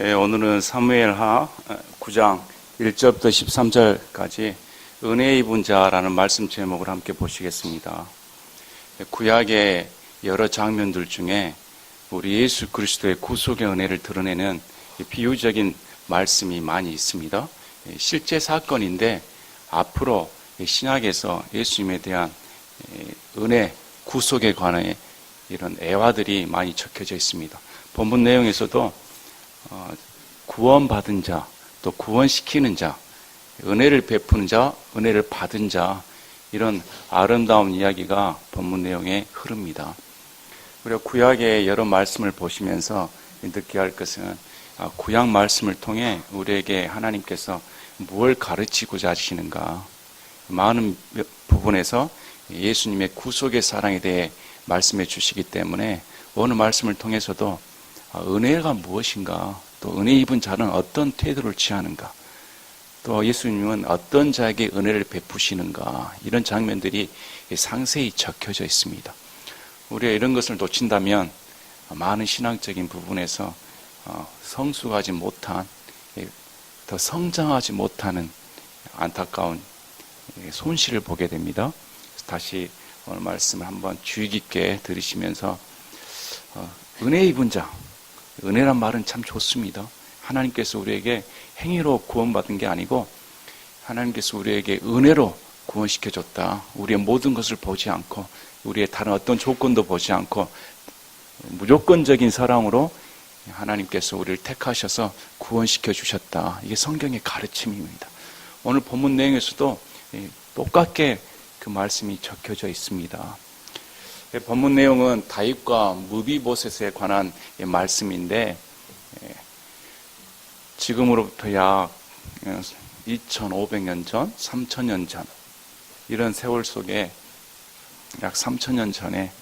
오늘은 사무엘하 9장 1절부터 13절까지 은혜 입은 자라는 말씀 제목을 함께 보시겠습니다. 구약의 여러 장면들 중에 우리 예수 그리스도의 구속의 은혜를 드러내는 비유적인 말씀이 많이 있습니다. 실제 사건인데 앞으로 신약에서 예수님에 대한 은혜, 구속에 관한 이런 애화들이 많이 적혀져 있습니다. 본문 내용에서도 구원받은 자, 또 구원시키는 자, 은혜를 베푸는 자, 은혜를 받은 자, 이런 아름다운 이야기가 본문 내용에 흐릅니다. 우리가 구약의 여러 말씀을 보시면서 느끼게 할 것은 구약 말씀을 통해 우리에게 하나님께서 무엇을 가르치고자 하시는가, 많은 부분에서 예수님의 구속의 사랑에 대해 말씀해 주시기 때문에 어느 말씀을 통해서도 은혜가 무엇인가, 또 은혜 입은 자는 어떤 태도를 취하는가, 또 예수님은 어떤 자에게 은혜를 베푸시는가, 이런 장면들이 상세히 적혀져 있습니다. 우리가 이런 것을 놓친다면 많은 신앙적인 부분에서 성숙하지 못한, 더 성장하지 못하는 안타까운 손실을 보게 됩니다. 다시 오늘 말씀을 한번 주의 깊게 들으시면서 은혜 입은 자, 은혜란 말은 참 좋습니다. 하나님께서 우리에게 행위로 구원받은 게 아니고 하나님께서 우리에게 은혜로 구원시켜줬다. 우리의 모든 것을 보지 않고 우리의 다른 어떤 조건도 보지 않고 무조건적인 사랑으로 하나님께서 우리를 택하셔서 구원시켜 주셨다. 이게 성경의 가르침입니다. 오늘 본문 내용에서도 똑같게 그 말씀이 적혀져 있습니다. 본문 내용은 다윗과 무비보셋에 관한 말씀인데, 지금으로부터 약 2500년 전, 3000년 전, 이런 세월 속에 약 3000년 전에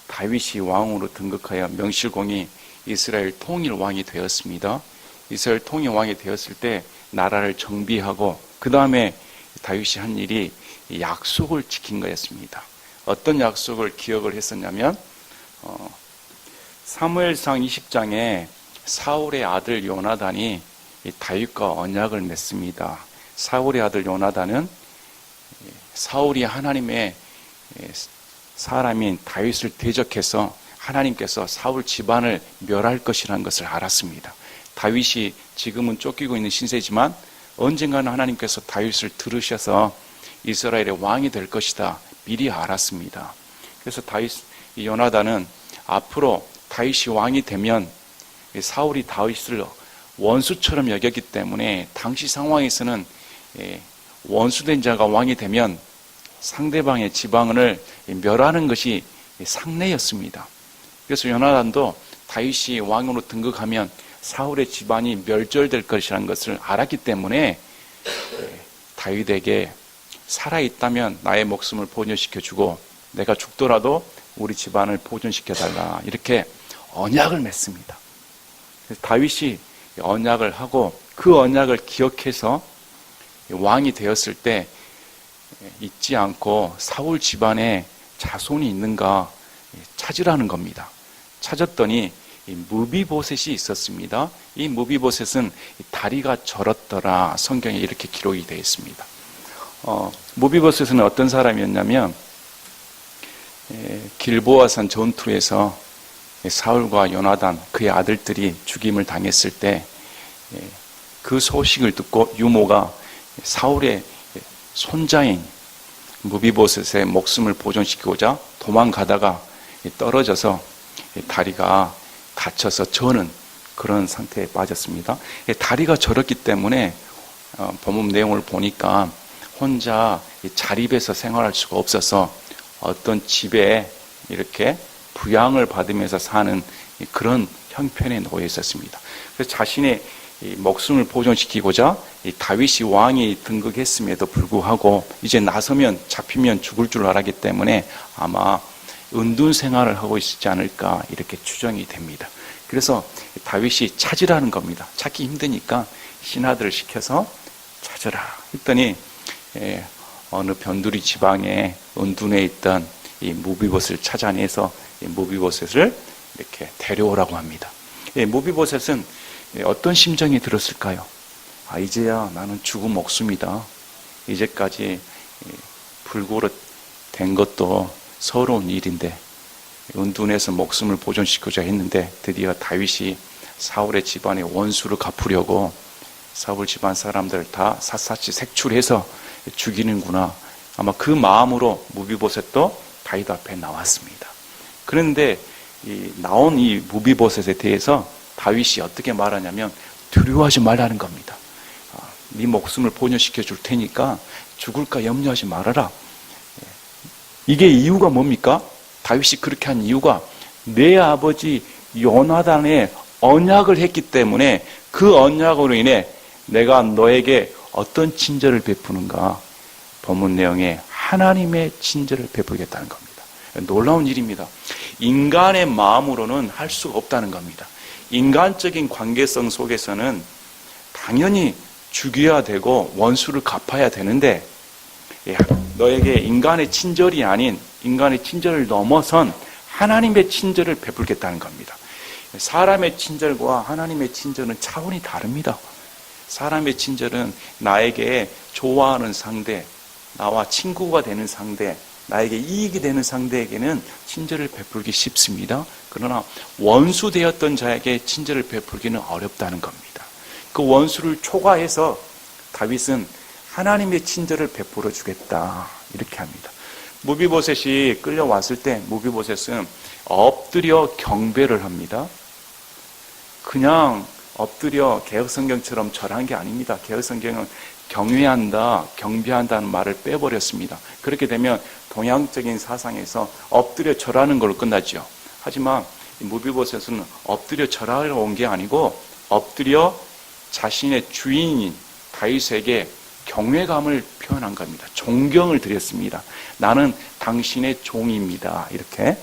다윗이 왕으로 등극하여 명실공히 이스라엘 통일 왕이 되었습니다. 이스라엘 통일 왕이 되었을 때 나라를 정비하고 그 다음에 다윗이 한 일이 약속을 지킨 거였습니다. 어떤 약속을 기억을 했었냐면 사무엘상 20장에 사울의 아들 요나단이 다윗과 언약을 맺습니다. 사울의 아들 요나단은 사울이 하나님의 사람인 다윗을 대적해서 하나님께서 사울 집안을 멸할 것이라는 것을 알았습니다. 다윗이 지금은 쫓기고 있는 신세지만 언젠가는 하나님께서 다윗을 들으셔서 이스라엘의 왕이 될 것이다 미리 알았습니다. 그래서 요나단은 앞으로 다윗이 왕이 되면 사울이 다윗을 원수처럼 여겼기 때문에 당시 상황에서는 원수된 자가 왕이 되면 상대방의 지방을 멸하는 것이 상례였습니다. 그래서 요나단도 다윗이 왕으로 등극하면 사울의 집안이 멸절될 것이라는 것을 알았기 때문에 다윗에게 살아있다면 나의 목숨을 보존시켜주고 내가 죽더라도 우리 집안을 보존시켜달라, 이렇게 언약을 맺습니다. 그래서 다윗이 언약을 하고 그 언약을 기억해서 왕이 되었을 때 잊지 않고 사울 집안에 자손이 있는가 찾으라는 겁니다. 찾았더니 무비보셋이 있었습니다. 이 무비보셋은 다리가 저렸더라, 성경에 이렇게 기록이 되어 있습니다. 무비보셋은 어떤 사람이었냐면 길보아산 전투에서 사울과 요나단 그의 아들들이 죽임을 당했을 때 그 소식을 듣고 유모가 사울의 손자인 무비보셋의 목숨을 보존시키고자 도망가다가 떨어져서 다리가 다쳐서 저는 그런 상태에 빠졌습니다. 다리가 저렸기 때문에 본문 내용을 보니까 혼자 자립해서 생활할 수가 없어서 어떤 집에 이렇게 부양을 받으면서 사는 그런 형편에 놓여 있었습니다. 그래서 자신의 목숨을 보존시키고자 다윗이 왕이 등극했음에도 불구하고 이제 나서면 잡히면 죽을 줄 알았기 때문에 아마 은둔 생활을 하고 있지 않을까 이렇게 추정이 됩니다. 그래서 다윗이 찾으라는 겁니다. 찾기 힘드니까 신하들을 시켜서 찾으라 했더니 어느 변두리 지방에 은둔해 있던 이 무비보셋을 찾아내서 이 무비보셋을 이렇게 데려오라고 합니다. 무비보셋은 어떤 심정이 들었을까요? 이제야 나는 죽은 목숨이다. 이제까지 불구로 된 것도 서러운 일인데 은둔해서 목숨을 보존시키고자 했는데 드디어 다윗이 사울의 집안의 원수를 갚으려고 사울 집안 사람들 다 샅샅이 색출해서 죽이는구나. 아마 그 마음으로 무비보셋도 다윗 앞에 나왔습니다. 그런데 나온 이 무비보셋에 대해서 다윗이 어떻게 말하냐면 두려워하지 말라는 겁니다. 네 목숨을 보존시켜 줄 테니까 죽을까 염려하지 말아라. 이게 이유가 뭡니까? 다윗이 그렇게 한 이유가 내 아버지 요나단의 언약을 했기 때문에 그 언약으로 인해 내가 너에게 어떤 친절을 베푸는가? 본문 내용에 하나님의 친절을 베푸겠다는 겁니다. 놀라운 일입니다. 인간의 마음으로는 할 수가 없다는 겁니다. 인간적인 관계성 속에서는 당연히 죽여야 되고 원수를 갚아야 되는데 너에게 인간의 친절이 아닌 인간의 친절을 넘어선 하나님의 친절을 베풀겠다는 겁니다. 사람의 친절과 하나님의 친절은 차원이 다릅니다. 사람의 친절은 나에게 좋아하는 상대, 나와 친구가 되는 상대, 나에게 이익이 되는 상대에게는 친절을 베풀기 쉽습니다. 그러나 원수 되었던 자에게 친절을 베풀기는 어렵다는 겁니다. 그 원수를 초과해서 다윗은 하나님의 친절을 베풀어 주겠다 이렇게 합니다. 무비보셋이 끌려왔을 때 무비보셋은 엎드려 경배를 합니다. 그냥 엎드려 개혁성경처럼 절한 게 아닙니다. 개혁성경은 경외한다, 경배한다는 말을 빼버렸습니다. 그렇게 되면 동양적인 사상에서 엎드려 절하는 걸로 끝나죠. 하지만 무비보셋은 엎드려 절하러 온 게 아니고 엎드려 자신의 주인인 다윗에게 경외감을 표현한 겁니다. 존경을 드렸습니다. 나는 당신의 종입니다. 이렇게.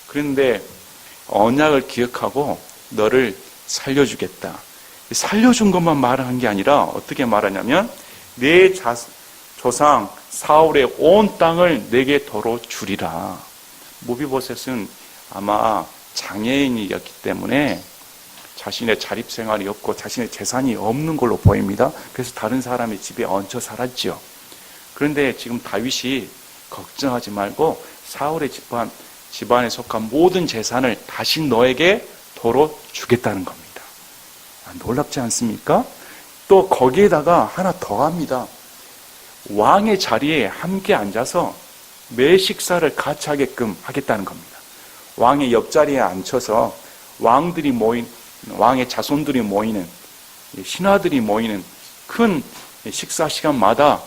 그런데 언약을 기억하고 너를 살려주겠다. 살려준 것만 말한 게 아니라 어떻게 말하냐면 내 조상 사울의 온 땅을 내게 도로 주리라. 무비보셋은 아마 장애인이었기 때문에 자신의 자립생활이 없고 자신의 재산이 없는 걸로 보입니다. 그래서 다른 사람의 집에 얹혀 살았죠. 그런데 지금 다윗이 걱정하지 말고 사울의 집안에 속한 모든 재산을 다시 너에게 도로 주겠다는 겁니다. 놀랍지 않습니까? 또 거기에다가 하나 더 합니다. 왕의 자리에 함께 앉아서 매 식사를 같이 하게끔 하겠다는 겁니다. 왕의 옆자리에 앉혀서 왕의 자손들이 모이는, 신하들이 모이는 큰 식사 시간마다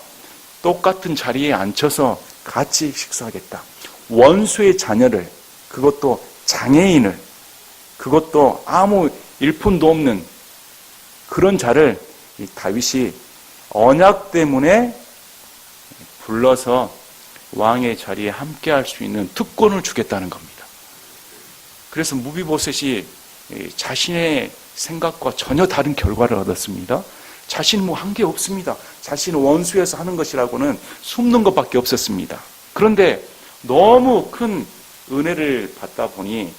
똑같은 자리에 앉혀서 같이 식사하겠다. 원수의 자녀를, 그것도 장애인을, 그것도 아무 일푼도 없는 그런 자를 다윗이 언약 때문에 불러서 왕의 자리에 함께 할 수 있는 특권을 주겠다는 겁니다. 그래서 무비보셋이 자신의 생각과 전혀 다른 결과를 얻었습니다. 자신은 한 게 없습니다. 자신은 원수에서 하는 것이라고는 숨는 것밖에 없었습니다. 그런데 너무 큰 은혜를 받다 보니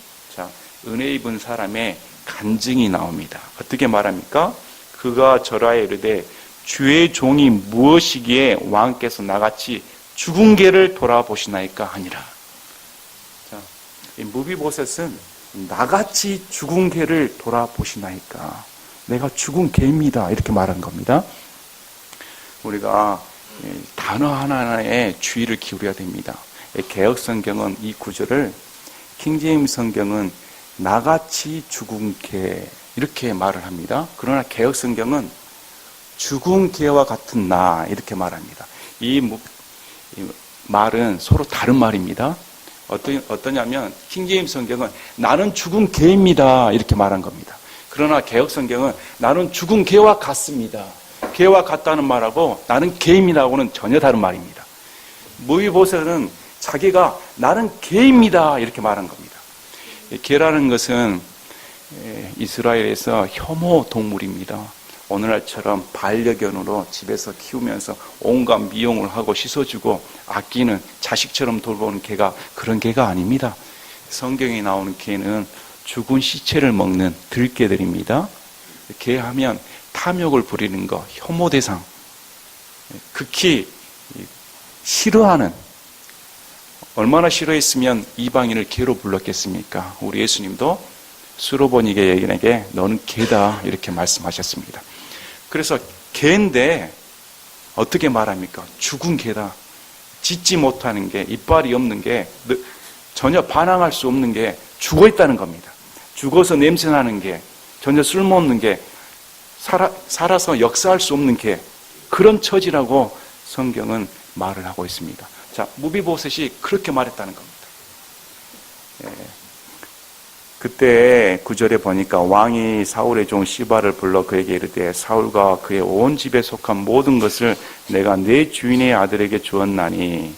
은혜 입은 사람의 간증이 나옵니다. 어떻게 말합니까? 그가 절하에 이르되 주의 종이 무엇이기에 왕께서 나같이 죽은 개를 돌아보시나이까 하니라. 이 무비보셋은 나같이 죽은 개를 돌아보시나이까. 내가 죽은 개입니다. 이렇게 말한 겁니다. 우리가 단어 하나하나에 주의를 기울여야 됩니다. 개역성경은 이 구절을, 킹제임스 성경은 나같이 죽은 개 이렇게 말을 합니다. 그러나 개역성경은 죽은 개와 같은 나 이렇게 말합니다. 이 말은 서로 다른 말입니다. 어떠냐면 킹제임스 성경은 나는 죽은 개입니다 이렇게 말한 겁니다. 그러나 개역성경은 나는 죽은 개와 같습니다. 개와 같다는 말하고 나는 개입니다하고는 전혀 다른 말입니다. 무비보셋은 자기가 나는 개입니다 이렇게 말한 겁니다. 개라는 것은 이스라엘에서 혐오 동물입니다. 오늘날처럼 반려견으로 집에서 키우면서 온갖 미용을 하고 씻어주고 아끼는 자식처럼 돌보는 개가 그런 개가 아닙니다. 성경에 나오는 개는 죽은 시체를 먹는 들개들입니다. 계하면 탐욕을 부리는 것, 혐오 대상, 극히 싫어하는, 얼마나 싫어했으면 이방인을 개로 불렀겠습니까? 우리 예수님도 수로보니게 여인에게 너는 개다 이렇게 말씀하셨습니다. 그래서 개인데 어떻게 말합니까? 죽은 개다. 짖지 못하는 게, 이빨이 없는 게, 전혀 반항할 수 없는 게 죽어 있다는 겁니다. 죽어서 냄새나는 게, 전혀 쓸모없는 게, 살아서 역사할 수 없는 게, 그런 처지라고 성경은 말을 하고 있습니다. 자, 무비보셋이 그렇게 말했다는 겁니다. 예. 그때 9절에 보니까 왕이 사울의 종 시바를 불러 그에게 이르되 사울과 그의 온 집에 속한 모든 것을 내가 내 주인의 아들에게 주었나니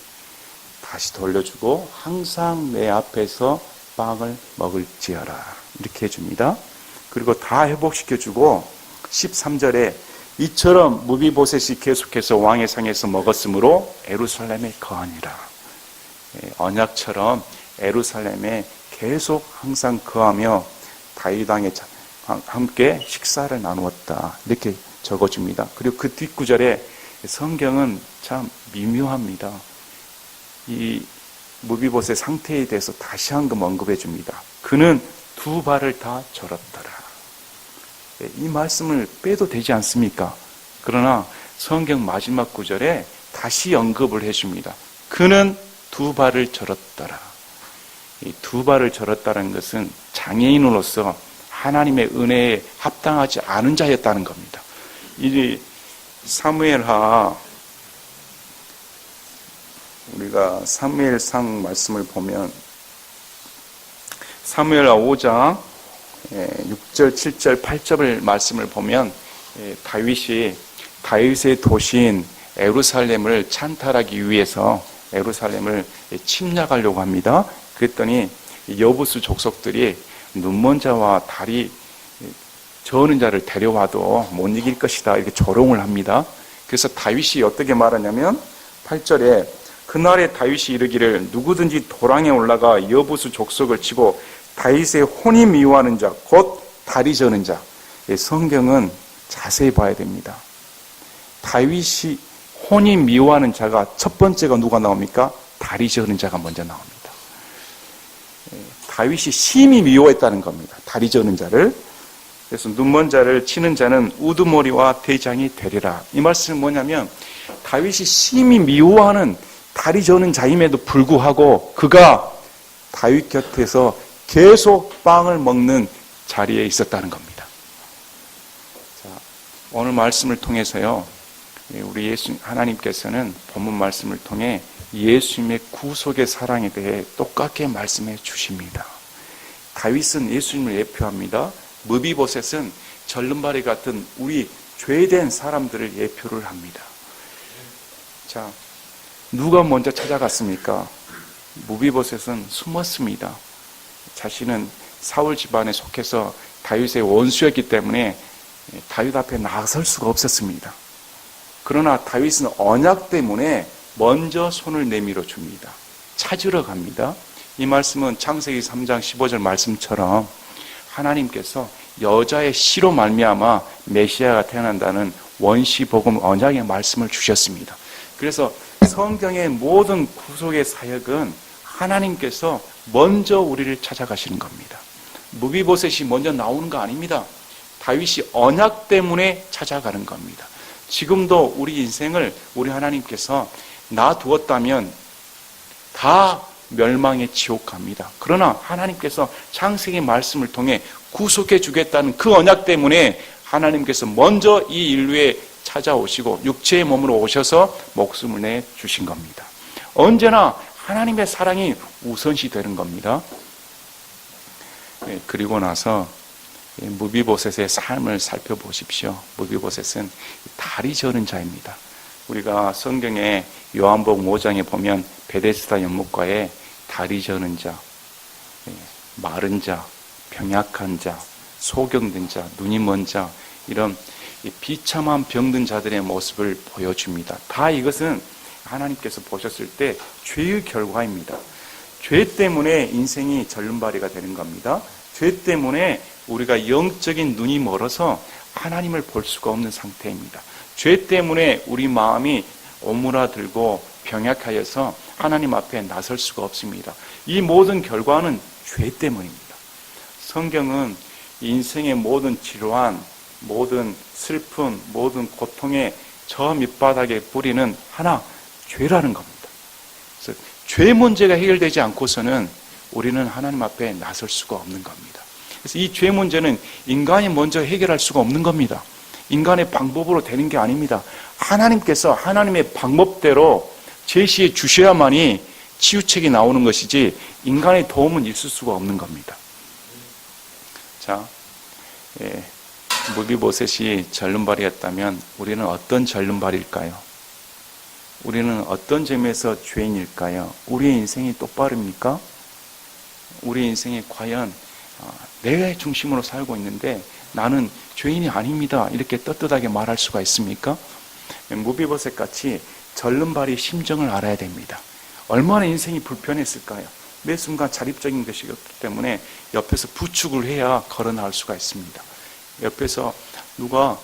다시 돌려주고 항상 내 앞에서 빵을 먹을지어라. 이렇게 해줍니다. 그리고 다 회복시켜주고 13절에 이처럼 무비보셋이 계속해서 왕의 상에서 먹었으므로 에루살렘에 거하니라. 언약처럼 에루살렘에 계속 항상 거하며 다윗 왕에 함께 식사를 나누었다. 이렇게 적어줍니다. 그리고 그 뒷구절에 성경은 참 미묘합니다. 이 무비보셋 상태에 대해서 다시 한번 언급해 줍니다. 그는 두 발을 다 절었더라. 이 말씀을 빼도 되지 않습니까? 그러나 성경 마지막 구절에 다시 언급을 해줍니다. 그는 두 발을 절었더라. 이 두 발을 절었다는 것은 장애인으로서 하나님의 은혜에 합당하지 않은 자였다는 겁니다. 이 사무엘하, 우리가 사무엘상 말씀을 보면 사무엘하 5장 6절, 7절, 8절을 말씀을 보면 다윗이 다윗의 도시인 에루살렘을 찬탈하기 위해서 에루살렘을 침략하려고 합니다. 그랬더니 여부수 족속들이 눈먼 자와 다리 저는 자를 데려와도 못 이길 것이다 이렇게 조롱을 합니다. 그래서 다윗이 어떻게 말하냐면 8절에 그날에 다윗이 이르기를 누구든지 도랑에 올라가 여부수 족속을 치고 다윗의 혼이 미워하는 자 곧 다리 저는 자. 성경은 자세히 봐야 됩니다. 다윗이 혼이 미워하는 자가 첫 번째가 누가 나옵니까? 다리 저는 자가 먼저 나옵니다. 다윗이 심히 미워했다는 겁니다. 다리 저는 자를. 그래서 눈먼 자를 치는 자는 우두머리와 대장이 되리라. 이 말씀은 뭐냐면 다윗이 심히 미워하는 다리 저는 자임에도 불구하고 그가 다윗 곁에서 계속 빵을 먹는 자리에 있었다는 겁니다. 자, 오늘 말씀을 통해서요, 우리 하나님께서는 본문 말씀을 통해 예수님의 구속의 사랑에 대해 똑같게 말씀해 주십니다. 다윗은 예수님을 예표합니다. 무비보셋은 절름발이 같은 우리 죄된 사람들을 예표를 합니다. 자, 누가 먼저 찾아갔습니까? 무비보셋은 숨었습니다. 자신은 사울 집안에 속해서 다윗의 원수였기 때문에 다윗 앞에 나설 수가 없었습니다. 그러나 다윗은 언약 때문에 먼저 손을 내밀어 줍니다. 찾으러 갑니다. 이 말씀은 창세기 3장 15절 말씀처럼 하나님께서 여자의 씨로 말미암아 메시아가 태어난다는 원시복음 언약의 말씀을 주셨습니다. 그래서 성경의 모든 구속의 사역은 하나님께서 먼저 우리를 찾아가시는 겁니다. 무비보셋이 먼저 나오는 거 아닙니다. 다윗이 언약 때문에 찾아가는 겁니다. 지금도 우리 인생을 우리 하나님께서 놔두었다면 다 멸망의 지옥 갑니다. 그러나 하나님께서 창세기 말씀을 통해 구속해 주겠다는 그 언약 때문에 하나님께서 먼저 이 인류에 찾아오시고 육체의 몸으로 오셔서 목숨을 내 주신 겁니다. 언제나 하나님의 사랑이 우선시 되는 겁니다. 그리고 나서 무비보셋의 삶을 살펴보십시오. 무비보셋은 다리 저는 자입니다. 우리가 성경에 요한복음 5장에 보면 베데스다 연못가에 다리 저는 자, 마른 자, 병약한 자, 소경된 자, 눈이 먼 자, 이런 비참한 병든 자들의 모습을 보여줍니다. 다 이것은 하나님께서 보셨을 때 죄의 결과입니다. 죄 때문에 인생이 절름발이가 되는 겁니다. 죄 때문에 우리가 영적인 눈이 멀어서 하나님을 볼 수가 없는 상태입니다. 죄 때문에 우리 마음이 오므라들고 병약하여서 하나님 앞에 나설 수가 없습니다. 이 모든 결과는 죄 때문입니다. 성경은 인생의 모든 질환, 모든 슬픔, 모든 고통의 저 밑바닥에 뿌리는 하나, 죄라는 겁니다. 그래서 죄 문제가 해결되지 않고서는 우리는 하나님 앞에 나설 수가 없는 겁니다. 그래서 이 죄 문제는 인간이 먼저 해결할 수가 없는 겁니다. 인간의 방법으로 되는 게 아닙니다. 하나님께서 하나님의 방법대로 제시해 주셔야만이 치유책이 나오는 것이지 인간의 도움은 있을 수가 없는 겁니다. 자, 무비보셋이 절름발이었다면 우리는 어떤 절름발일까요? 우리는 어떤 점에서 죄인일까요? 우리의 인생이 똑바릅니까? 우리의 인생이 과연 내 중심으로 살고 있는데 나는 죄인이 아닙니다, 이렇게 떳떳하게 말할 수가 있습니까? 무비보셋 같이 절름발이 심정을 알아야 됩니다. 얼마나 인생이 불편했을까요? 매 순간 자립적인 것이기 때문에 옆에서 부축을 해야 걸어 나올 수가 있습니다. 옆에서 누가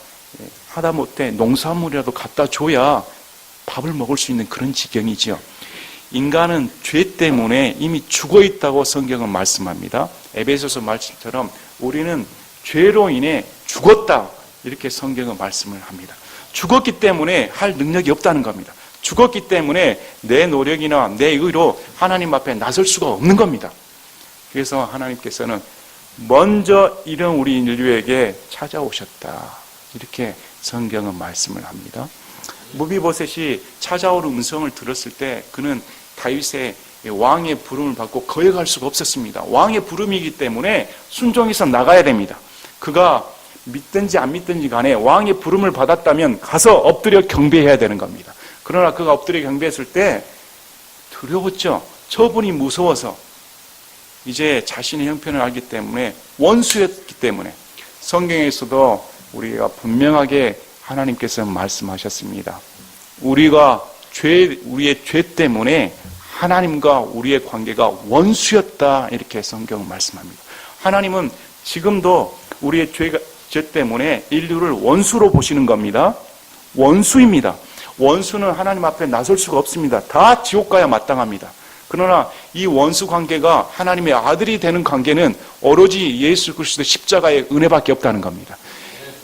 하다못해 농산물이라도 갖다 줘야 밥을 먹을 수 있는 그런 지경이지요. 인간은 죄 때문에 이미 죽어 있다고 성경은 말씀합니다. 에베소서 말씀처럼 우리는 죄로 인해 죽었다, 이렇게 성경은 말씀을 합니다. 죽었기 때문에 할 능력이 없다는 겁니다. 죽었기 때문에 내 노력이나 내 의로 하나님 앞에 나설 수가 없는 겁니다. 그래서 하나님께서는 먼저 이런 우리 인류에게 찾아오셨다, 이렇게 성경은 말씀을 합니다. 무비보셋이 찾아오는 음성을 들었을 때 그는 다윗의 왕의 부름을 받고 거역할 수가 없었습니다. 왕의 부름이기 때문에 순종해서 나가야 됩니다. 그가 믿든지 안 믿든지 간에 왕의 부름을 받았다면 가서 엎드려 경배해야 되는 겁니다. 그러나 그가 엎드려 경배했을 때 두려웠죠. 처분이 무서워서, 이제 자신의 형편을 알기 때문에, 원수였기 때문에. 성경에서도 우리가 분명하게 하나님께서 말씀하셨습니다. 우리의 죄 때문에 하나님과 우리의 관계가 원수였다, 이렇게 성경은 말씀합니다. 하나님은 지금도 우리의 죄 때문에 인류를 원수로 보시는 겁니다. 원수입니다. 원수는 하나님 앞에 나설 수가 없습니다. 다 지옥 가야 마땅합니다. 그러나 이 원수 관계가 하나님의 아들이 되는 관계는 오로지 예수 그리스도 십자가의 은혜밖에 없다는 겁니다.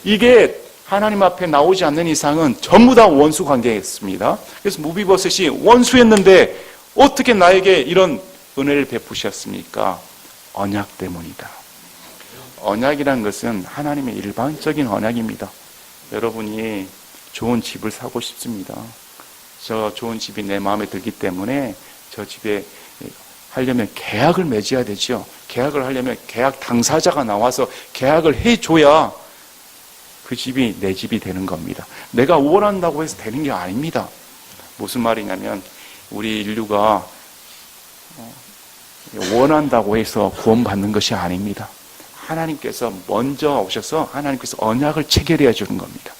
이게 하나님 앞에 나오지 않는 이상은 전부 다 원수 관계였습니다. 그래서 무비보셋이 원수였는데 어떻게 나에게 이런 은혜를 베푸셨습니까? 언약 때문이다. 언약이란 것은 하나님의 일반적인 언약입니다. 여러분이 좋은 집을 사고 싶습니다. 저 좋은 집이 내 마음에 들기 때문에 저 집에 하려면 계약을 맺어야 되죠. 계약을 하려면 계약 당사자가 나와서 계약을 해줘야 그 집이 내 집이 되는 겁니다. 내가 원한다고 해서 되는 게 아닙니다. 무슨 말이냐면 우리 인류가 원한다고 해서 구원받는 것이 아닙니다. 하나님께서 먼저 오셔서 하나님께서 언약을 체결해 주는 겁니다.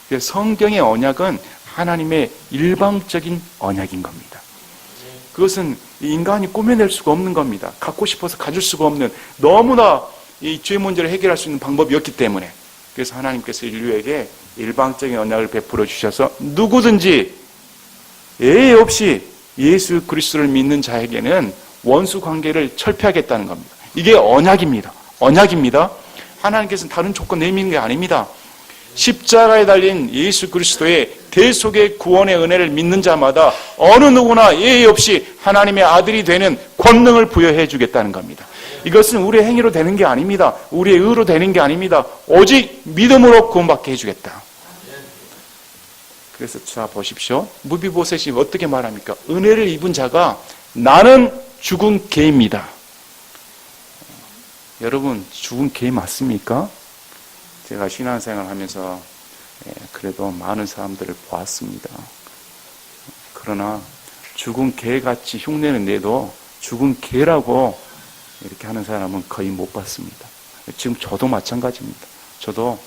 그래서 성경의 언약은 하나님의 일방적인 언약인 겁니다. 그것은 인간이 꾸며낼 수가 없는 겁니다. 갖고 싶어서 가질 수가 없는, 너무나 이 죄 문제를 해결할 수 있는 방법이었기 때문에. 그래서 하나님께서 인류에게 일방적인 언약을 베풀어 주셔서 누구든지 예외 없이 예수 그리스도를 믿는 자에게는 원수 관계를 철폐하겠다는 겁니다. 이게 언약입니다. 언약입니다. 하나님께서는 다른 조건 내미는 게 아닙니다. 십자가에 달린 예수 그리스도의 대속의 구원의 은혜를 믿는 자마다 어느 누구나 예의 없이 하나님의 아들이 되는 권능을 부여해 주겠다는 겁니다. 이것은 우리의 행위로 되는 게 아닙니다. 우리의 의로 되는 게 아닙니다. 오직 믿음으로 구원받게 해주겠다. 그래서 자 보십시오. 무비보셋이 어떻게 말합니까? 은혜를 입은 자가 나는 죽은 개입니다. 여러분, 죽은 개 맞습니까? 제가 신앙생활 하면서 그래도 많은 사람들을 보았습니다. 그러나 죽은 개같이 흉내는 내도 죽은 개라고 이렇게 하는 사람은 거의 못 봤습니다. 지금 저도 마찬가지입니다. 저도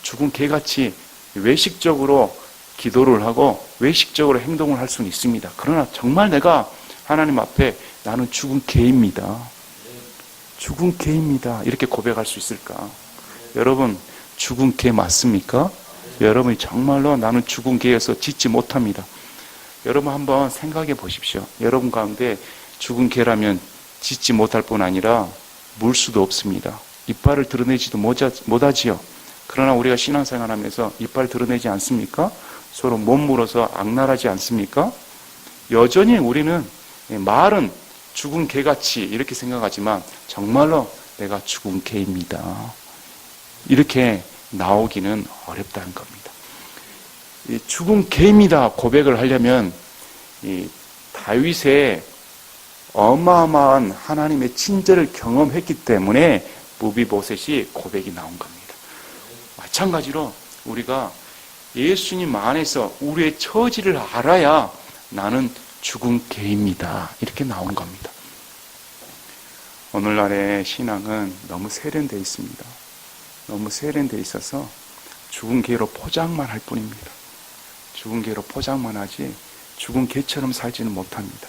죽은 개같이 외식적으로 기도를 하고 외식적으로 행동을 할 수는 있습니다. 그러나 정말 내가 하나님 앞에 나는 죽은 개입니다. 죽은 개입니다. 이렇게 고백할 수 있을까? 여러분, 죽은 개 맞습니까? 여러분이 정말로 나는 죽은 개여서 짖지 못합니다. 여러분 한번 생각해 보십시오. 여러분 가운데 죽은 개라면 짖지 못할 뿐 아니라 물 수도 없습니다. 이빨을 드러내지도 못하지요. 그러나 우리가 신앙생활하면서 이빨 드러내지 않습니까? 서로 못 물어서 악랄하지 않습니까? 여전히 우리는 말은 죽은 개같이 이렇게 생각하지만 정말로 내가 죽은 개입니다. 이렇게 나오기는 어렵다는 겁니다. 이 죽은 개입니다 고백을 하려면 이 다윗의 어마어마한 하나님의 친절을 경험했기 때문에 무비보셋이 고백이 나온 겁니다. 마찬가지로 우리가 예수님 안에서 우리의 처지를 알아야 나는 죽은 개입니다. 이렇게 나온 겁니다. 오늘날의 신앙은 너무 세련되어 있습니다. 너무 세련되어 있어서 죽은 개로 포장만 할 뿐입니다. 죽은 개로 포장만 하지 죽은 개처럼 살지는 못합니다.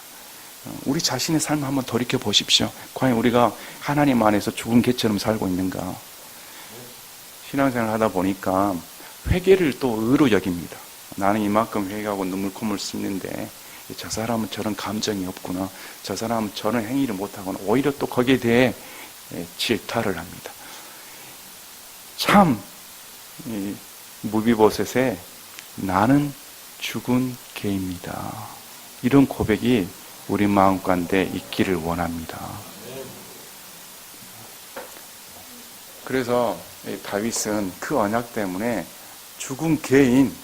우리 자신의 삶을 한번 돌이켜 보십시오. 과연 우리가 하나님 안에서 죽은 개처럼 살고 있는가? 신앙생활을 하다 보니까 회개를 또 의로 여깁니다. 나는 이만큼 회개하고 눈물 콧물 씹는데 저 사람은 저런 감정이 없구나. 저 사람은 저런 행위를 못하거나 오히려 또 거기에 대해 질타를 합니다. 참 무비보셋의 나는 죽은 개입니다. 이런 고백이 우리 마음 가운데 있기를 원합니다. 그래서 다윗은 그 언약 때문에 죽은 개인,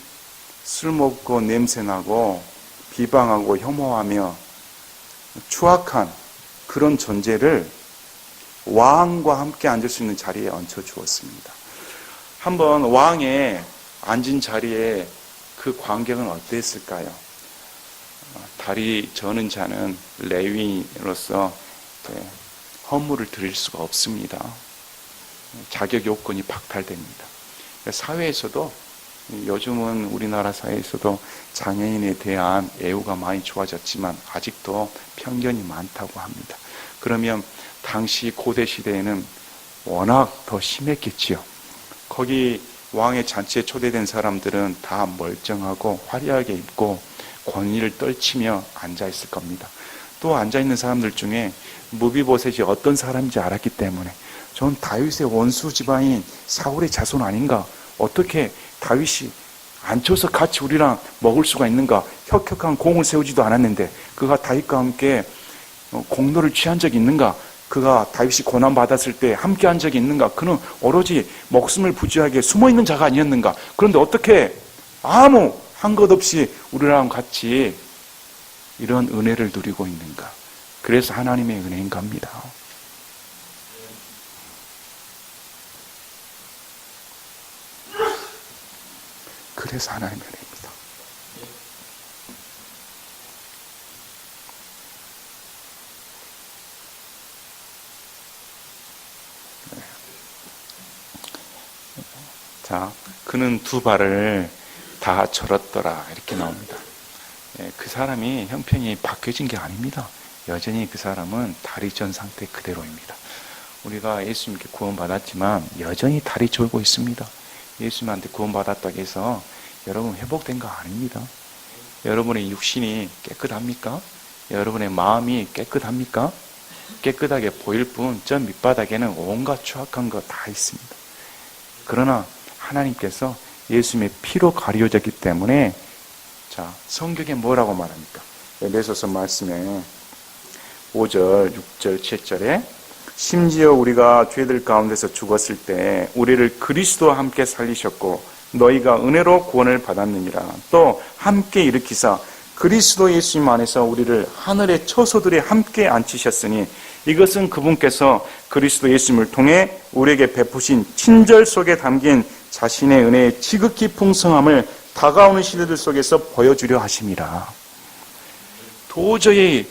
술 먹고 냄새나고 비방하고 혐오하며 추악한 그런 존재를 왕과 함께 앉을 수 있는 자리에 얹혀주었습니다. 한번 왕의 앉은 자리에 그 광경은 어땠을까요? 다리 저는 자는 레위인으로서 헌물을 드릴 수가 없습니다. 자격 요건이 박탈됩니다. 사회에서도 요즘은 우리나라 사회에서도 장애인에 대한 예우가 많이 좋아졌지만 아직도 편견이 많다고 합니다. 그러면 당시 고대 시대에는 워낙 더 심했겠지요. 거기 왕의 잔치에 초대된 사람들은 다 멀쩡하고 화려하게 입고 권위를 떨치며 앉아있을 겁니다. 또 앉아있는 사람들 중에 무비보셋이 어떤 사람인지 알았기 때문에 전 다윗의 원수 집안인 사울의 자손 아닌가? 어떻게 다윗이 앉혀서 같이 우리랑 먹을 수가 있는가? 혁혁한 공을 세우지도 않았는데 그가 다윗과 함께 공로를 취한 적이 있는가? 그가 다윗이 고난받았을 때 함께 한 적이 있는가? 그는 오로지 목숨을 부지하게 숨어있는 자가 아니었는가? 그런데 어떻게 아무 한 것 없이 우리랑 같이 이런 은혜를 누리고 있는가? 그래서 하나님의 은혜인 겁니다. 그래서 하나님의 은혜입니다. 자, 그는 두 발을 다 절었더라 이렇게 나옵니다. 그 사람이 형편이 바뀌어진 게 아닙니다. 여전히 그 사람은 다리 전 상태 그대로입니다. 우리가 예수님께 구원받았지만 여전히 다리 졸고 있습니다. 예수님한테 구원받았다고 해서 여러분 회복된 거 아닙니다. 여러분의 육신이 깨끗합니까? 여러분의 마음이 깨끗합니까? 깨끗하게 보일 뿐 저 밑바닥에는 온갖 추악한 거 다 있습니다. 그러나 하나님께서 예수님의 피로 가려졌기 때문에 자, 성경에 뭐라고 말합니까? 에베소서 말씀에 5절, 6절, 7절에 심지어 우리가 죄들 가운데서 죽었을 때 우리를 그리스도와 함께 살리셨고 너희가 은혜로 구원을 받았느니라. 또 함께 일으키사 그리스도 예수님 안에서 우리를 하늘의 처소들에 함께 앉히셨으니 이것은 그분께서 그리스도 예수님을 통해 우리에게 베푸신 친절 속에 담긴 자신의 은혜의 지극히 풍성함을 다가오는 시대들 속에서 보여주려 하심이라. 도저히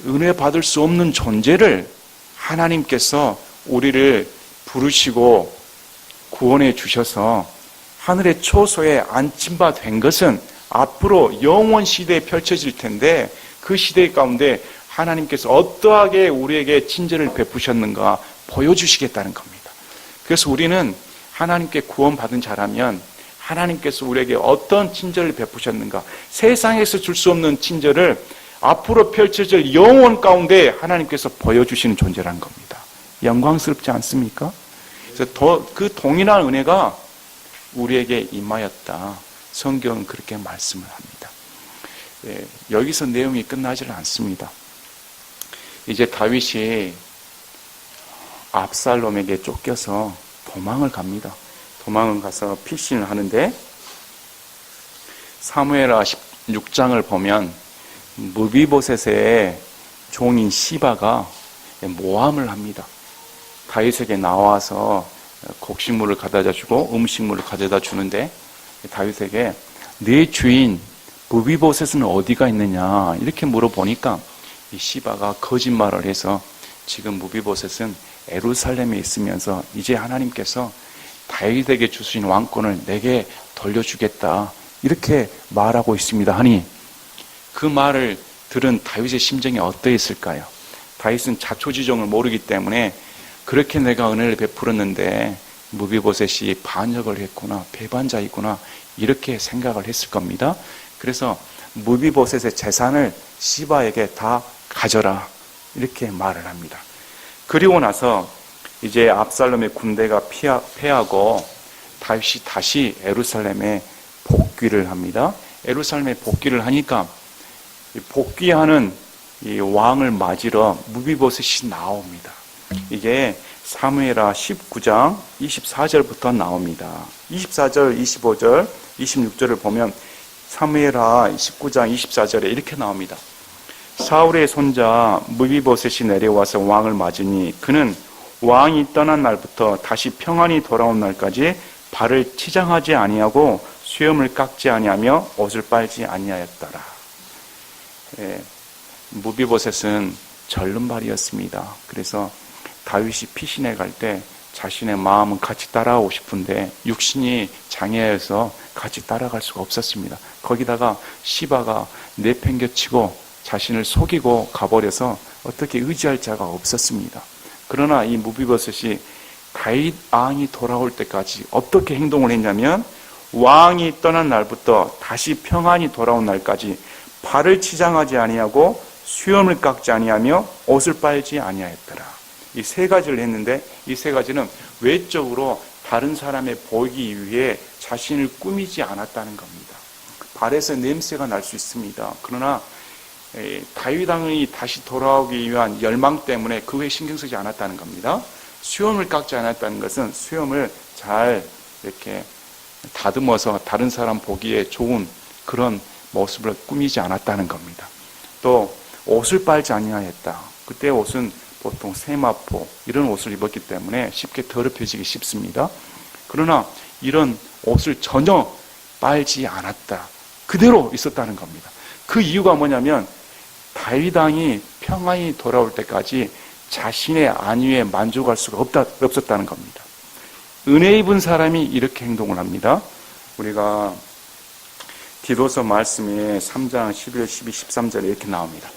은혜 받을 수 없는 존재를 하나님께서 우리를 부르시고 구원해 주셔서 하늘의 초소에 앉힌 바 된 것은 앞으로 영원 시대에 펼쳐질 텐데 그 시대 가운데 하나님께서 어떠하게 우리에게 친절을 베푸셨는가 보여주시겠다는 겁니다. 그래서 우리는 하나님께 구원받은 자라면 하나님께서 우리에게 어떤 친절을 베푸셨는가, 세상에서 줄 수 없는 친절을 앞으로 펼쳐질 영원 가운데 하나님께서 보여주시는 존재라는 겁니다. 영광스럽지 않습니까? 그래서 그 동일한 은혜가 우리에게 임하였다. 성경은 그렇게 말씀을 합니다. 예, 여기서 내용이 끝나지는 않습니다. 이제 다윗이 압살롬에게 쫓겨서 도망을 갑니다. 도망을 가서 피신을 하는데 사무엘하 16장을 보면 무비보셋의 종인 시바가 모함을 합니다. 다윗에게 나와서 곡식물을 가져다 주고 음식물을 가져다 주는데 다윗에게 네 주인 무비보셋은 어디가 있느냐 이렇게 물어보니까 이 시바가 거짓말을 해서 지금 무비보셋은 예루살렘에 있으면서 이제 하나님께서 다윗에게 주신 왕권을 내게 돌려주겠다 이렇게 말하고 있습니다 하니 그 말을 들은 다윗의 심정이 어떠했을까요? 다윗은 자초지종을 모르기 때문에 그렇게 내가 은혜를 베풀었는데 무비보셋이 반역을 했구나, 배반자이구나 이렇게 생각을 했을 겁니다. 그래서 무비보셋의 재산을 시바에게 다 가져라 이렇게 말을 합니다. 그리고 나서 이제 압살롬의 군대가 패하고 다윗이 다시 예루살렘에 복귀를 합니다. 예루살렘에 복귀를 하니까 복귀하는 이 왕을 맞으러 무비보셋이 나옵니다. 이게 사무엘하 19장 24절부터 나옵니다. 24절, 25절, 26절을 보면 사무엘하 19장 24절에 이렇게 나옵니다. 사울의 손자 무비보셋이 내려와서 왕을 맞으니 그는 왕이 떠난 날부터 다시 평안히 돌아온 날까지 발을 치장하지 아니하고 수염을 깎지 아니하며 옷을 빨지 아니하였더라. 무비보셋은 절름발이었습니다. 그래서 다윗이 피신해 갈 때 자신의 마음은 같이 따라오고 싶은데 육신이 장애해서 같이 따라갈 수가 없었습니다. 거기다가 시바가 내팽겨치고 자신을 속이고 가버려서 어떻게 의지할 자가 없었습니다. 그러나 이 무비보셋이 다윗 왕이 돌아올 때까지 어떻게 행동을 했냐면 왕이 떠난 날부터 다시 평안히 돌아온 날까지 발을 치장하지 아니하고 수염을 깎지 아니하며 옷을 빨지 아니하였더라. 이 세 가지를 했는데 이 세 가지는 외적으로 다른 사람에 보이기 위해 자신을 꾸미지 않았다는 겁니다. 발에서 냄새가 날 수 있습니다. 그러나 다윗 왕이 다시 돌아오기 위한 열망 때문에 그 외에 신경 쓰지 않았다는 겁니다. 수염을 깎지 않았다는 것은 수염을 잘 이렇게 다듬어서 다른 사람 보기에 좋은 그런 모습을 꾸미지 않았다는 겁니다. 또 옷을 빨지 아니하였다. 그때 옷은 보통 세마포 이런 옷을 입었기 때문에 쉽게 더럽혀지기 쉽습니다. 그러나 이런 옷을 전혀 빨지 않았다. 그대로 있었다는 겁니다. 그 이유가 뭐냐면 다윗 왕이 평안히 돌아올 때까지 자신의 안위에 만족할 수가 없었다는 겁니다. 은혜 입은 사람이 이렇게 행동을 합니다. 우리가 디도서 말씀에 3장 11, 12, 13절에 이렇게 나옵니다.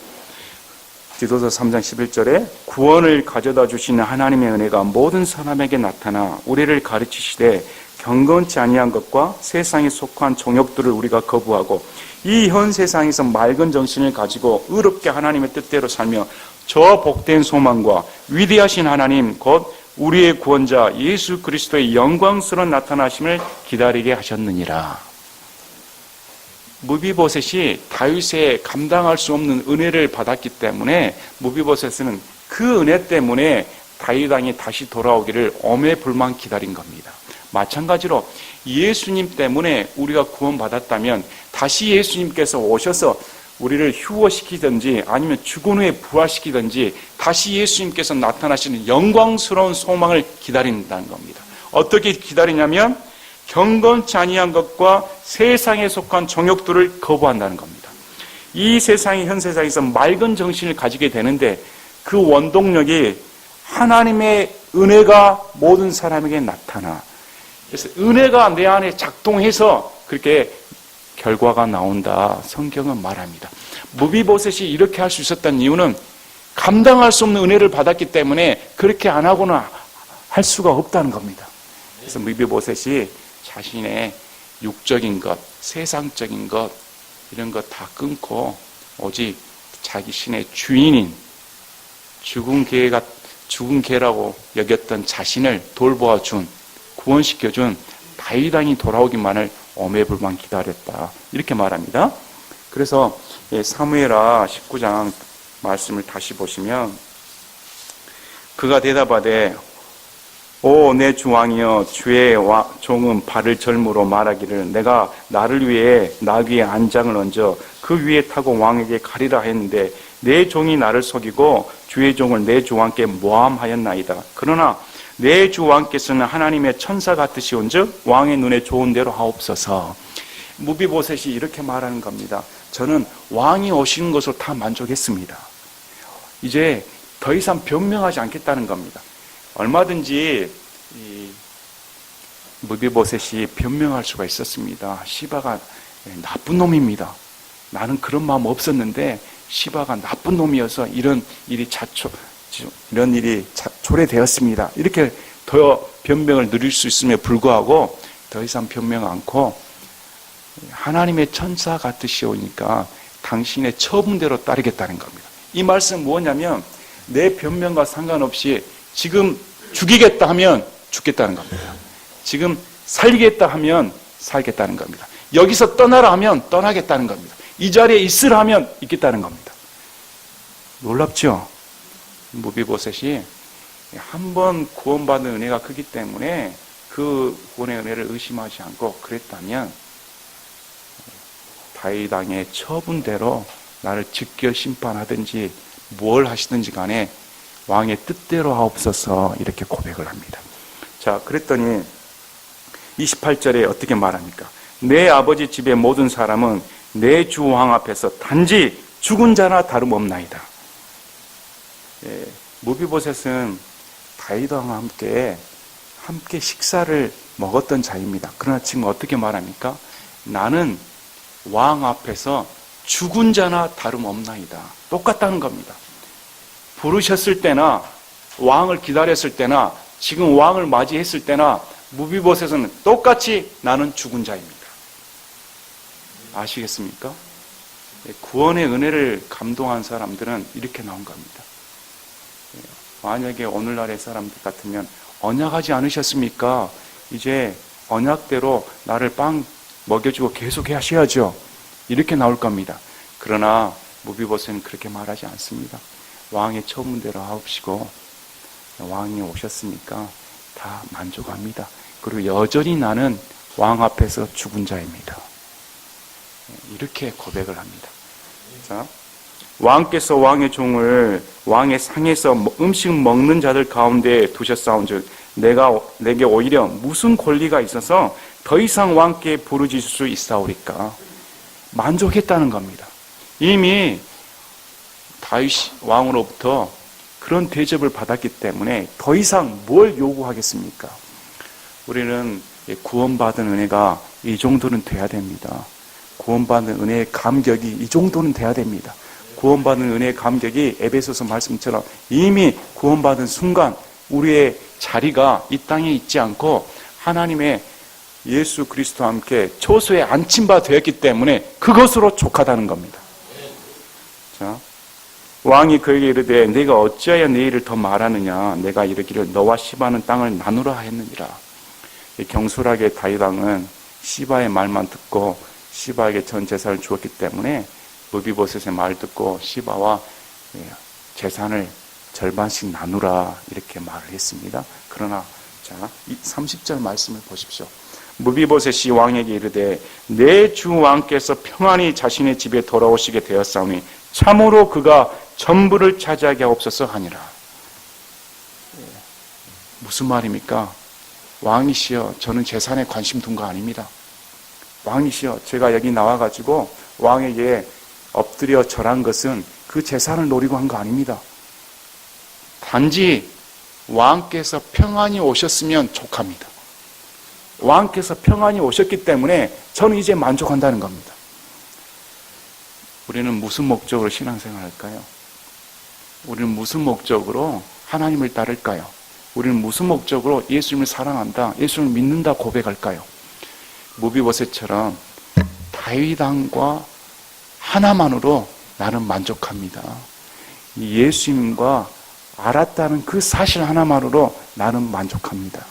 디도서 3장 11절에 구원을 가져다 주시는 하나님의 은혜가 모든 사람에게 나타나 우리를 가르치시되 경건치 아니한 것과 세상에 속한 정욕들을 우리가 거부하고 이 현 세상에서 맑은 정신을 가지고 의롭게 하나님의 뜻대로 살며 저 복된 소망과 위대하신 하나님 곧 우리의 구원자 예수 그리스도의 영광스러운 나타나심을 기다리게 하셨느니라. 무비보셋이 다윗의 감당할 수 없는 은혜를 받았기 때문에 무비보셋은 그 은혜 때문에 다윗 왕이 다시 돌아오기를 오매불망 기다린 겁니다. 마찬가지로 예수님 때문에 우리가 구원받았다면 다시 예수님께서 오셔서 우리를 휴거시키든지 아니면 죽은 후에 부활시키든지 다시 예수님께서 나타나시는 영광스러운 소망을 기다린다는 겁니다. 어떻게 기다리냐면 경건치 아니한 것과 세상에 속한 정욕들을 거부한다는 겁니다. 이 세상이 현 세상에서 맑은 정신을 가지게 되는데 그 원동력이 하나님의 은혜가 모든 사람에게 나타나 그래서 은혜가 내 안에 작동해서 그렇게 결과가 나온다. 성경은 말합니다. 무비보셋이 이렇게 할 수 있었던 이유는 감당할 수 없는 은혜를 받았기 때문에 그렇게 안 하고는 할 수가 없다는 겁니다. 그래서 무비보셋이 자신의 육적인 것, 세상적인 것, 이런 것 다 끊고 오직 자기 신의 주인인 죽은 개라고 여겼던 자신을 돌보아준, 구원시켜준 다윗 왕이 오기만을 오매불만 기다렸다. 이렇게 말합니다. 그래서 사무엘하 19장 말씀을 다시 보시면 그가 대답하되 오 내 주왕이여 주의 종은 발을 절므로 말하기를 내가 나를 위해 나 위에 안장을 얹어 그 위에 타고 왕에게 가리라 했는데 내 종이 나를 속이고 주의 종을 내 주왕께 모함하였나이다. 그러나 내 주왕께서는 하나님의 천사 같으시 온즉 왕의 눈에 좋은 대로 하옵소서. 무비보셋이 이렇게 말하는 겁니다. 저는 왕이 오시는 것으로 다 만족했습니다. 이제 더 이상 변명하지 않겠다는 겁니다. 얼마든지 이 무비보셋이 변명할 수가 있었습니다. 시바가 나쁜 놈입니다. 나는 그런 마음 없었는데 시바가 나쁜 놈이어서 이런 일이 초래되었습니다. 이렇게 더 변명을 누릴 수 있음에 불구하고 더 이상 변명 않고 하나님의 천사 같으시오니까 당신의 처분대로 따르겠다는 겁니다. 이 말씀은 뭐냐면 내 변명과 상관없이 지금 죽이겠다 하면 죽겠다는 겁니다. 지금 살리겠다 하면 살겠다는 겁니다. 여기서 떠나라 하면 떠나겠다는 겁니다. 이 자리에 있으라 하면 있겠다는 겁니다. 놀랍죠? 무비보셋이 한 번 구원받은 은혜가 크기 때문에 그 구원의 은혜를 의심하지 않고 그랬다면 다윗 왕의 처분대로 나를 직결 심판하든지 뭘 하시든지 간에 왕의 뜻대로 하옵소서 이렇게 고백을 합니다. 자, 그랬더니 28절에 어떻게 말합니까? 내 아버지 집의 모든 사람은 내 주 왕 앞에서 단지 죽은 자나 다름없나이다. 무비보셋은 다윗 왕과 함께 식사를 먹었던 자입니다. 그러나 지금 어떻게 말합니까? 나는 왕 앞에서 죽은 자나 다름없나이다. 똑같다는 겁니다. 부르셨을 때나 왕을 기다렸을 때나 지금 왕을 맞이했을 때나 무비보셋은 똑같이 나는 죽은 자입니다. 아시겠습니까? 구원의 은혜를 감동한 사람들은 이렇게 나온 겁니다. 만약에 오늘날의 사람들 같으면 언약하지 않으셨습니까? 이제 언약대로 나를 빵 먹여주고 계속 하셔야죠. 이렇게 나올 겁니다. 그러나 무비보셋은 그렇게 말하지 않습니다. 왕의 처분대로 하옵시고 왕이 오셨으니까 다 만족합니다. 그리고 여전히 나는 왕 앞에서 죽은 자입니다. 이렇게 고백을 합니다. 자, 왕께서 왕의 종을 왕의 상에서 음식 먹는 자들 가운데 두셨사온즉 내게 오히려 무슨 권리가 있어서 더 이상 왕께 부르짖을 수 있사오리까? 만족했다는 겁니다. 이미 다윗 왕으로부터 그런 대접을 받았기 때문에 더 이상 뭘 요구하겠습니까? 우리는 구원받은 은혜가 이 정도는 돼야 됩니다. 구원받은 은혜의 감격이 이 정도는 돼야 됩니다. 구원받은 은혜의 감격이 에베소서 말씀처럼 이미 구원받은 순간 우리의 자리가 이 땅에 있지 않고 하나님의 예수 그리스도와 함께 초소에 안친 바 되었기 때문에 그것으로 족하다는 겁니다. 자, 왕이 그에게 이르되 내가 어찌하여 내 일을 더 말하느냐? 내가 이르기를 너와 시바는 땅을 나누라 했느니라. 경솔하게 다윗 왕은 시바의 말만 듣고 시바에게 전 재산을 주었기 때문에 무비보셋의 말을 듣고 시바와 재산을 절반씩 나누라 이렇게 말을 했습니다. 그러나 자, 30절 말씀을 보십시오. 무비보셋이 왕에게 이르되 내 주 왕께서 평안히 자신의 집에 돌아오시게 되었사오니 참으로 그가 전부를 차지하게 하옵소서 하니라. 무슨 말입니까? 왕이시여, 저는 재산에 관심 둔 거 아닙니다. 왕이시여, 제가 여기 나와가지고 왕에게 엎드려 절한 것은 그 재산을 노리고 한 거 아닙니다. 단지 왕께서 평안히 오셨으면 족합니다. 왕께서 평안히 오셨기 때문에 저는 이제 만족한다는 겁니다. 우리는 무슨 목적으로 신앙생활 할까요? 우리는 무슨 목적으로 하나님을 따를까요? 우리는 무슨 목적으로 예수님을 사랑한다, 예수님을 믿는다 고백할까요? 무비보셋처럼 다윗 왕과 하나만으로 나는 만족합니다. 예수님과 알았다는 그 사실 하나만으로 나는 만족합니다.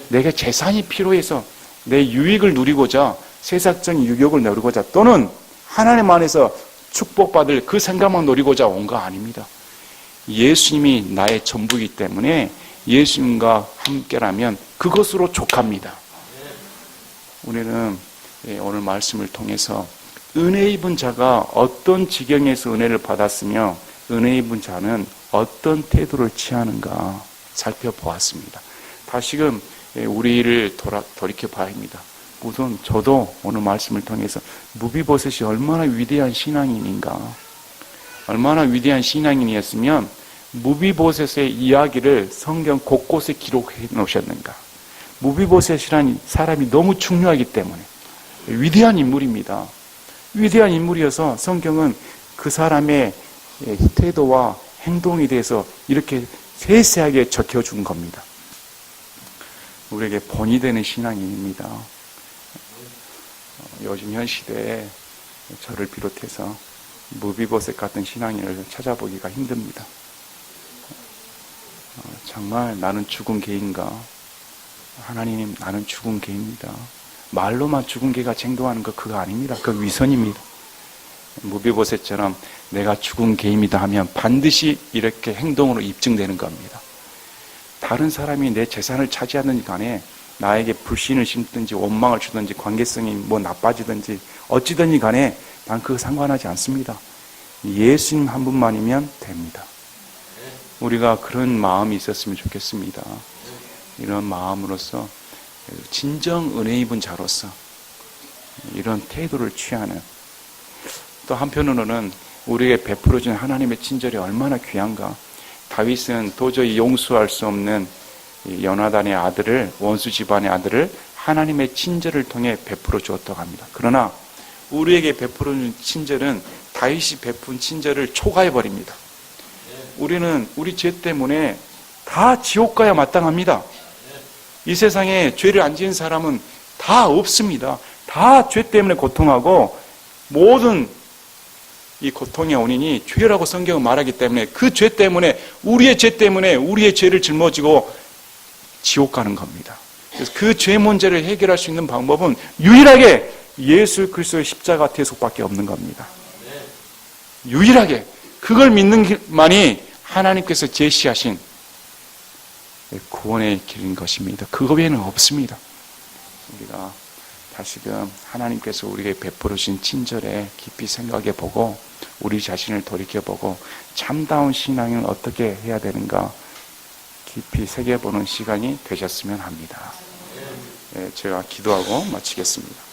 내가 재산이 필요해서 내 유익을 누리고자, 세상적인 유욕을 누리고자, 또는 하나님 안에서 축복받을 그 생각만 노리고자 온 거 아닙니다. 예수님이 나의 전부이기 때문에 예수님과 함께라면 그것으로 족합니다. 우리는 오늘 말씀을 통해서 은혜 입은 자가 어떤 지경에서 은혜를 받았으며 은혜 입은 자는 어떤 태도를 취하는가 살펴보았습니다. 다시금 우리를 돌이켜 봐야 합니다. 우선 저도 오늘 말씀을 통해서 무비보셋이 얼마나 위대한 신앙인인가, 얼마나 위대한 신앙인이었으면 무비보셋의 이야기를 성경 곳곳에 기록해 놓으셨는가. 무비보셋이라는 사람이 너무 중요하기 때문에 위대한 인물입니다. 위대한 인물이어서 성경은 그 사람의 태도와 행동에 대해서 이렇게 세세하게 적혀준 겁니다. 우리에게 본이 되는 신앙인입니다. 요즘 현 시대에 저를 비롯해서 무비보셋 같은 신앙인을 찾아보기가 힘듭니다. 정말 나는 죽은 개인가? 하나님, 나는 죽은 개입니다. 말로만 죽은 개가 쟁동하는 거 그거 아닙니다. 그 위선입니다. 무비보셋처럼 내가 죽은 개입니다 하면 반드시 이렇게 행동으로 입증되는 겁니다. 다른 사람이 내 재산을 차지하든 간에 나에게 불신을 심든지 원망을 주든지 관계성이 나빠지든지 어찌든지 간에 난 그거 상관하지 않습니다. 예수님 한 분만이면 됩니다. 우리가 그런 마음이 있었으면 좋겠습니다. 이런 마음으로서 진정 은혜 입은 자로서 이런 태도를 취하는, 또 한편으로는 우리에게 베풀어진 하나님의 친절이 얼마나 귀한가. 다윗은 도저히 용서할 수 없는 요나단의 아들을, 원수 집안의 아들을 하나님의 친절을 통해 베풀어 주었다고 합니다. 그러나 우리에게 베풀어 준 친절은 다윗이 베푼 친절을 초과해 버립니다. 우리는 우리 죄 때문에 다 지옥 가야 마땅합니다. 이 세상에 죄를 안 지은 사람은 다 없습니다. 다 죄 때문에 고통하고 모든 이 고통의 원인이 죄라고 성경은 말하기 때문에 그 죄 때문에, 우리의 죄 때문에 우리의 죄를 짊어지고 지옥 가는 겁니다. 그래서 그 죄 문제를 해결할 수 있는 방법은 유일하게 예수 그리스도의 십자가 대속밖에 없는 겁니다. 유일하게 그걸 믿는 만이 하나님께서 제시하신 구원의 길인 것입니다. 그거 외에는 없습니다. 우리가 다시금 하나님께서 우리에게 베풀어 주신 친절에 깊이 생각해 보고 우리 자신을 돌이켜보고 참다운 신앙은 어떻게 해야 되는가 깊이 새겨보는 시간이 되셨으면 합니다. 제가 기도하고 마치겠습니다.